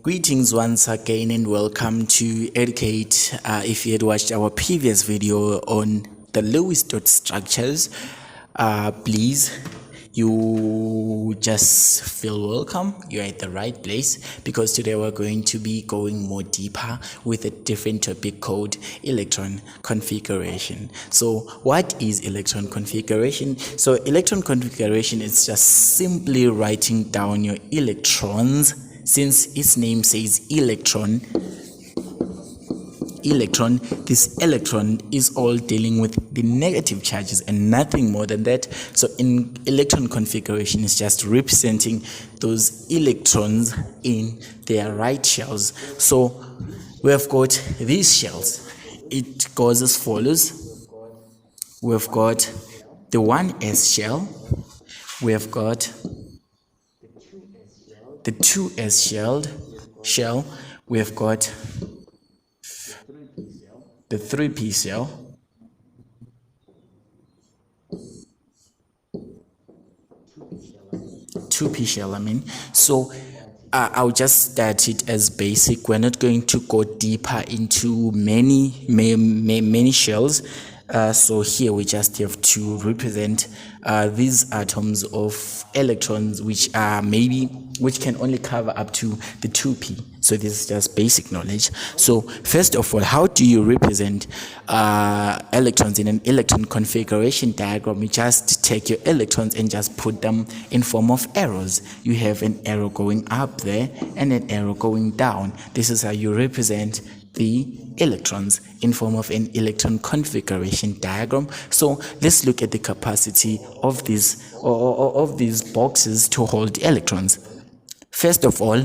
Greetings once again and welcome to Edu-ca-te. If you had watched our previous video on the Lewis dot structures, please, you just feel welcome. You're at the right place because today we're going to be going more deeper with a different topic called electron configuration. So what is electron configuration? So electron configuration is just simply writing down your electrons. Since its name says electron, this electron is all dealing with the negative charges and nothing more than that. So in electron configuration is just representing those electrons in their right shells. So we have got these shells. It goes as follows. We've got the 1s shell, we have got the 2s shell, we have got the 3p shell, So I'll just start it as basic. We're not going to go deeper into many shells. So here we just have to represent these atoms of electrons which can only cover up to the 2p. So this is just basic knowledge. So first of all, how do you represent electrons in an electron configuration diagram? You just take your electrons and just put them in form of arrows. You have an arrow going up there and an arrow going down. This is how you represent the electrons in form of an electron configuration diagram. So let's look at the capacity of these boxes to hold electrons. First of all,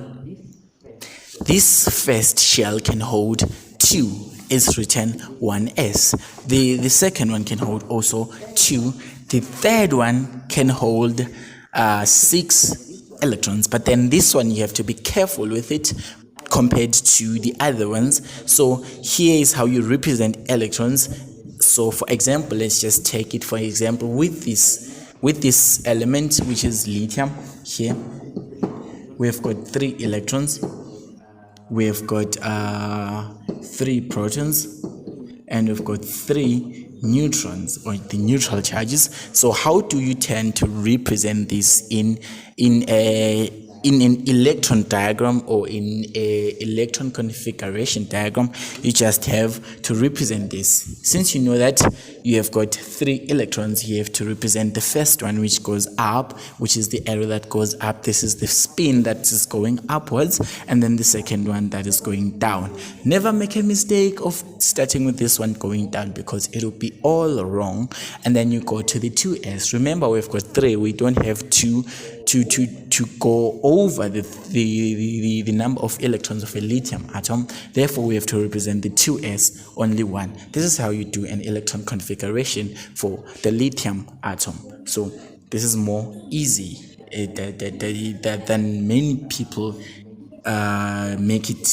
this first shell can hold 2, is written 1s. The second one can hold also 2. The third one can hold 6 electrons, but then this one you have to be careful with it compared to the other ones. So here is how you represent electrons. So for example, let's just take it for example with this element which is lithium. Here we've got 3 electrons, we've got 3 protons, and we've got 3 neutrons, or the neutral charges. So how do you tend to represent this in an electron diagram or in a electron configuration diagram? You just have to represent this. Since you know that you have got 3 electrons, you have to represent the first one which goes up, which is the arrow that goes up. This is the spin that is going upwards, and then the second one that is going down. Never make a mistake of starting with this one going down because it will be all wrong. And then you go to the 2s. Remember, we've got 3. We don't have to go over the number of electrons of a lithium atom. Therefore, we have to represent the 2s only 1. This is how you do an electron configuration for the lithium atom. So this is more easy than many people make it.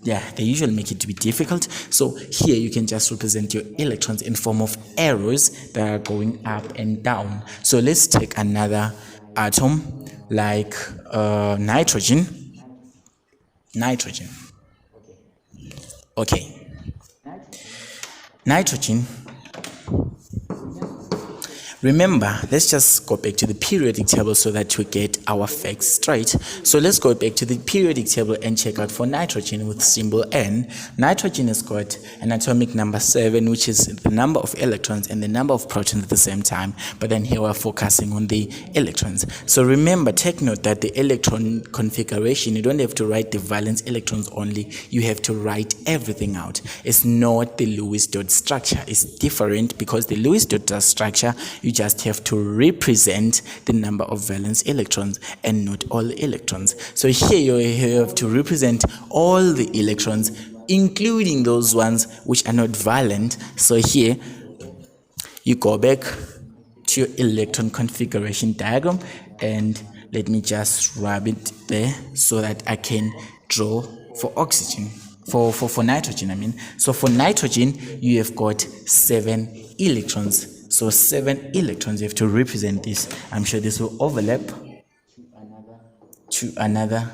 Yeah, they usually make it to be difficult. So here you can just represent your electrons in form of arrows that are going up and down. So let's take another atom like nitrogen. Okay, nitrogen. Remember, let's just go back to the periodic table so that we get our facts straight. So let's go back to the periodic table and check out for nitrogen with symbol N. Nitrogen has got an atomic number 7, which is the number of electrons and the number of protons at the same time. But then here we're focusing on the electrons. So remember, take note that the electron configuration, you don't have to write the valence electrons only. You have to write everything out. It's not the Lewis dot structure. It's different because the Lewis dot structure, you just have to represent the number of valence electrons and not all electrons. So here you have to represent all the electrons, including those ones which are not valent. So here you go back to your electron configuration diagram, and let me just rub it there so that I can draw for oxygen, for nitrogen. So for nitrogen you have got 7 electrons. So 7 electrons, you have to represent this. I'm sure this will overlap to another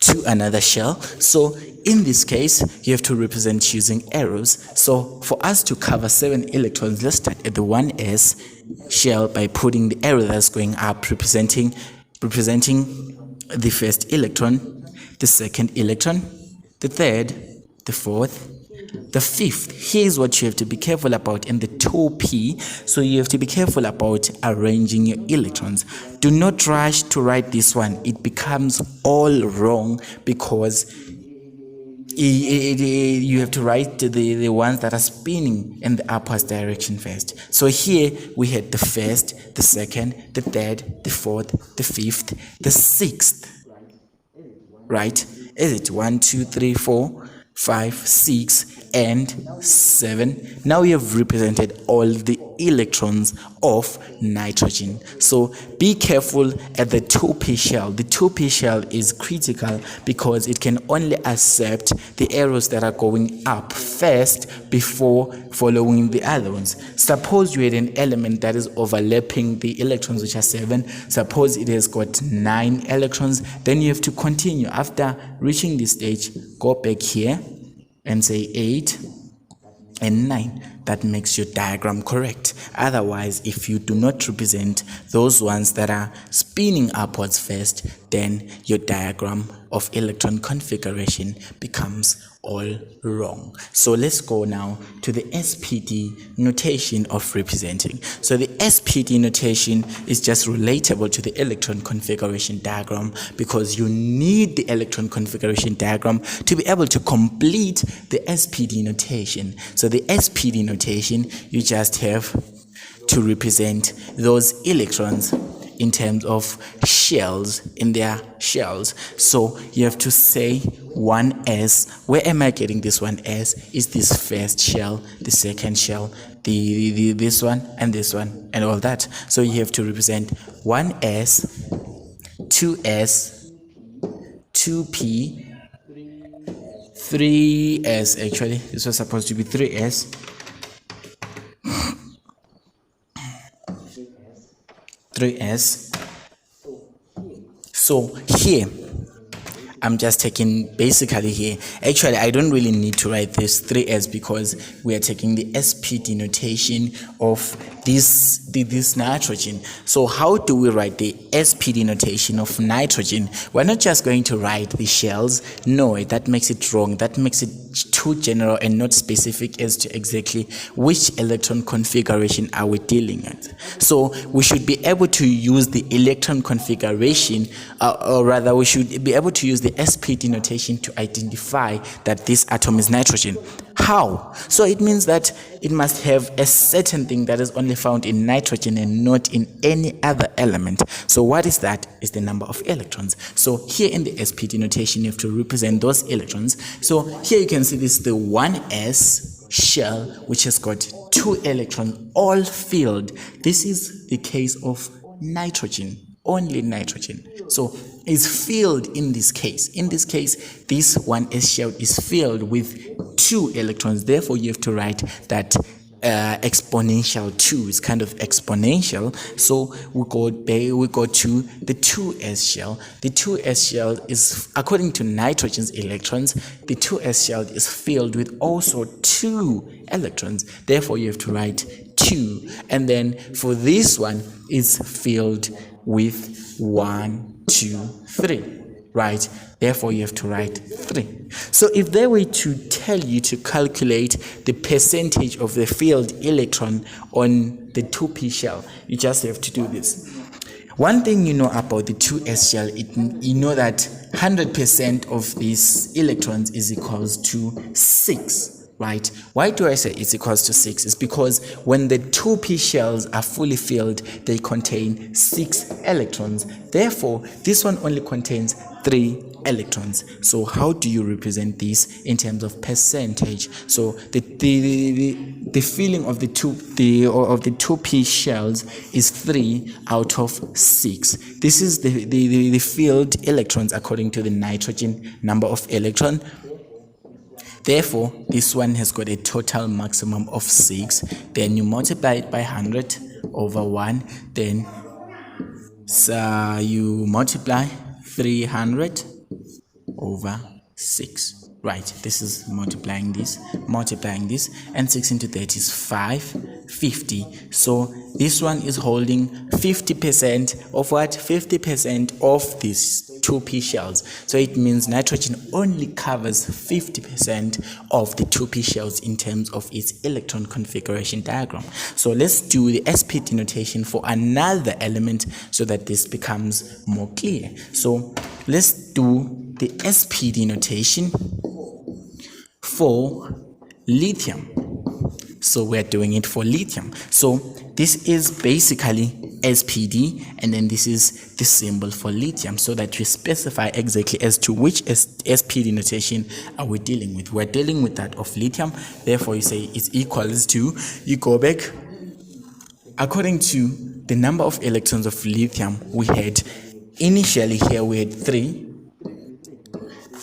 to another shell. So in this case, you have to represent using arrows. So for us to cover 7 electrons, let's start at the 1s shell by putting the arrow that's going up, representing the first electron, the second electron, the third, the fourth, the fifth. Here's what you have to be careful about in the 2p. So you have to be careful about arranging your electrons. Do not rush to write this one. It becomes all wrong because you have to write the ones that are spinning in the upwards direction first. So here we had the first, the second, the third, the fourth, the fifth, the sixth. Right? Is it 1, 2, 3, 4, 5, 6, and 7? Now we have represented all the electrons of nitrogen. So be careful at the 2p shell. The 2p shell is critical because it can only accept the arrows that are going up first before following the other ones. Suppose you had an element that is overlapping the electrons, which are 7. Suppose it has got 9 electrons. Then you have to continue. After reaching this stage, go back here and say 8 and 9. That makes your diagram correct. Otherwise, if you do not represent those ones that are spinning upwards first, then your diagram of electron configuration becomes all wrong. So let's go now to the Spd notation of representing. So the Spd notation is just relatable to the electron configuration diagram because you need the electron configuration diagram to be able to complete the Spd notation. So the Spd notation, you just have to represent those electrons in terms of shells, in their shells. So you have to say 1s. Where am I getting this 1s? Is this first shell, the second shell, this one, and all that. So you have to represent 1s, 2s, 2p, 3s. Actually, this was supposed to be 3s. 3s. So here I'm just taking basically here. Actually, I don't really need to write this 3s because we are taking the Spd notation of this nitrogen. So how do we write the Spd notation of nitrogen? We're not just going to write the shells. No, that makes it wrong. That makes it too general and not specific as to exactly which electron configuration are we dealing with. So we should be able to use the electron configuration, or rather we should be able to use the Spd notation to identify that this atom is nitrogen. How? So it means that it must have a certain thing that is only found in nitrogen and not in any other element. So what is that? Is the number of electrons. So here in the Spd notation, you have to represent those electrons. So here you can see this is the 1s shell, which has got 2 electrons, all filled. This is the case of nitrogen, only nitrogen. So it's filled in this case. In this case, this 1s shell is filled with 2 electrons. Therefore, you have to write that exponential 2 is kind of exponential. So we go to the 2s shell. The 2s shell is, according to nitrogen's electrons, the 2s shell is filled with also 2 electrons. Therefore, you have to write 2. And then for this one, it's filled with 1, 2, 3. Right? Therefore, you have to write 3. So if they were to tell you to calculate the percentage of the filled electron on the 2p shell, you just have to do this. One thing you know about the 2s shell, you know that 100% of these electrons is equals to 6. Right? Why do I say it's equals to 6? It's because when the 2p shells are fully filled, they contain 6 electrons. Therefore, this one only contains 3 electrons. So how do you represent this in terms of percentage? So the filling of the 2p shells is 3 out of 6. This is the filled electrons according to the nitrogen number of electron. Therefore, this one has got a total maximum of 6. Then you multiply it by 100 over 1. Then you multiply 300 over 6. Right, this is multiplying this, and 6 into 30 is 550. So this one is holding 50% of what? 50% of these 2p shells. So it means nitrogen only covers 50% of the 2p shells in terms of its electron configuration diagram. So let's do the Spd notation for another element so that this becomes more clear. So let's do the Spd notation for lithium. So we're doing it for lithium. So this is basically Spd, and then this is the symbol for lithium, so that we specify exactly as to which Spd notation are we dealing with. We're dealing with that of lithium. Therefore, you say it's equals to, you go back according to the number of electrons of lithium we had. Initially here we had 3.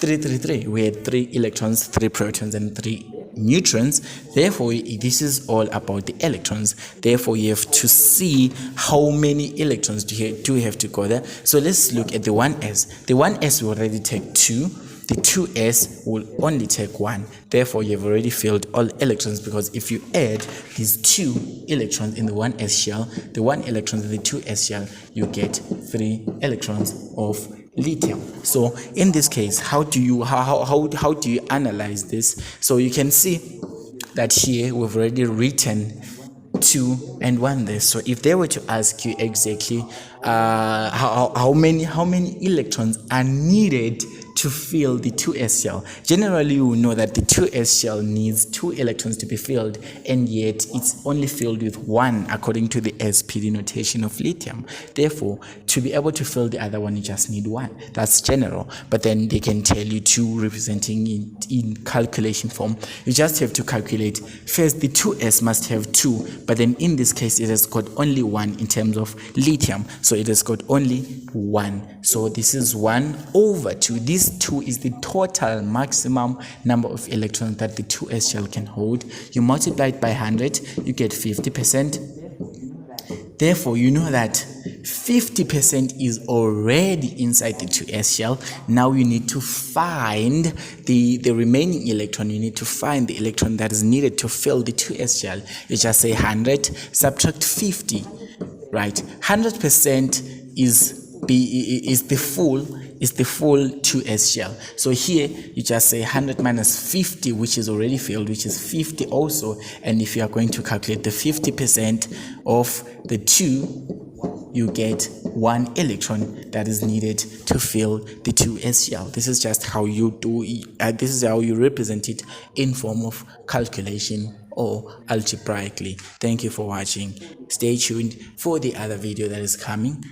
We had 3 electrons, 3 protons, and 3 neutrons. Therefore, this is all about the electrons. Therefore, you have to see how many electrons do we have to go there. So let's look at the 1s. The 1s will already take 2. The 2s will only take 1. Therefore, you have already filled all electrons, because if you add these 2 electrons in the 1s shell, the 1 electron in the 2s shell, you get 3 electrons of lithium. So in this case, how do you analyze this? So you can see that here we've already written 2 and 1 there. So if they were to ask you exactly how many electrons are needed to fill the 2s shell, generally you will know that the 2s shell needs 2 electrons to be filled, and yet it's only filled with 1 according to the Spd notation of lithium. Therefore, to be able to fill the other one, you just need 1. That's general. But then they can tell you 2 representing it in calculation form. You just have to calculate. First, the 2s must have 2, but then in this case it has got only 1 in terms of lithium, so it has got only 1. So this is 1 over 2. This 2 is the total maximum number of electrons that the 2s shell can hold. You multiply it by 100, you get 50%. Therefore, you know that 50% is already inside the 2s shell. Now you need to find the remaining electron. You need to find the electron that is needed to fill the 2s shell. You just say 100, subtract 50, right? 100% is the full 2s shell. So here you just say 100 minus 50, which is already filled, which is 50 also. And if you are going to calculate the 50% of the 2, you get 1 electron that is needed to fill the 2s shell. This is just how you do it. This is how you represent it in form of calculation or algebraically. Thank you for watching. Stay tuned for the other video that is coming.